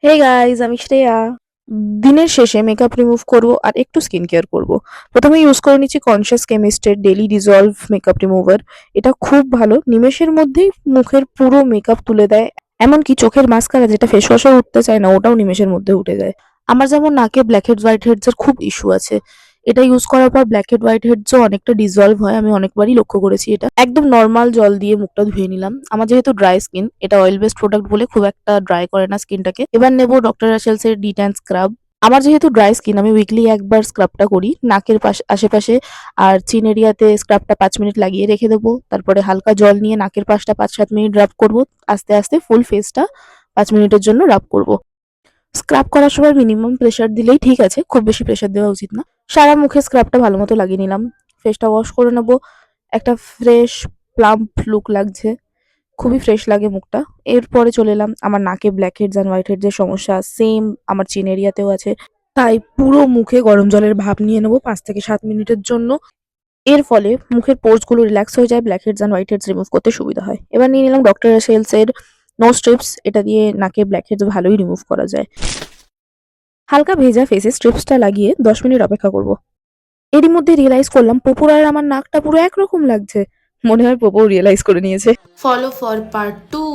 Hey guys, আমি শ্রেয়া। দিনের শেষে মেকআপ রিমুভ করব আর একটু স্কিন কেয়ার করব। প্রথমে ইউজ করে নিচ্ছি কনসিয়াস কেমিস্টের ডেইলি ডিজলভ মেকআপ রিমুভার। এটা খুব ভালো, নিমেষের মধ্যেই মুখের পুরো মেকআপ তুলে দেয়। এমনকি চোখের মাস্কারা যেটা ফেস ওয়াশে উঠতে চায় না, ওটাও নিমেষের মধ্যে উঠে যায়। আমার যেমন নাকে ব্ল্যাক হেডস হোয়াইট হেডস এর খুব ইস্যু আছে, এটা ইউজ করার পর ব্ল্যাক হেড হোয়াইট হেডসও অনেকটা ডিজলভ হয়। আমি অনেকবারই লক্ষ্য করেছি এটা। একদম নর্মাল জল দিয়ে মুখটা ধুয়ে নিলাম। আমার যেহেতু ড্রাই স্কিন, এটা অয়েল বেসড প্রোডাক্ট বলে খুব একটা ড্রাই করে না স্কিনটাকে। এবার নেব ডক্টর রাসেলস এর ডিট্যান স্ক্রাব। আমার যেহেতু ড্রাই স্কিন, আমি উইকলি একবার স্ক্রাবটা করি নাকের আশেপাশে আর চিন এরিয়াতে। স্ক্রাবটা 5 মিনিট লাগিয়ে রেখে দেবো, তারপরে হালকা জল নিয়ে নাকের পাশটা 5-7 মিনিট রাব করব। আস্তে আস্তে ফুল ফেসটা 5 মিনিটের জন্য রাব করব। স্ক্রাব করার সময় মিনিমাম প্রেসার দিলেই ঠিক আছে, খুব বেশি প্রেসার দেওয়া উচিত না। সারা মুখে স্ক্রাবটা ভালো মতো লাগিয়ে নিলাম। ফেসটা ওয়াশ করে নেবো। একটা ফ্রেশ প্লাম্প লুক লাগছে, খুবই ফ্রেশ লাগে মুখটা। এরপরে চলে এলাম, আমার নাকে black heads and white heads এর সমস্যা সেম আমার চিন এরিয়াতেও আছে। তাই পুরো মুখে গরম জলের ভাপ নিয়ে নেবো 5 থেকে 7 মিনিটের জন্য। এর ফলে মুখের পোর্স গুলো রিল্যাক্স হয়ে যায়, black heads and white heads remove করতে সুবিধা হয়। এবার নিয়ে নিলাম ডক্টর সেলস এর নো স্ট্রিপস। এটা দিয়ে নাকে ব্ল্যাক হেডস ভালোই রিমুভ করা যায়। হালকা ভেজা ফেসে স্ট্রিপসটা লাগিয়ে 10 মিনিট অপেক্ষা করব। এরই মধ্যে রিয়েলাইজ করলাম পুপুর আর আমার নাকটা পুরো একরকম লাগছে। মনে হয় পুপু রিয়েলাইজ করে নিয়েছে। Follow for part 2.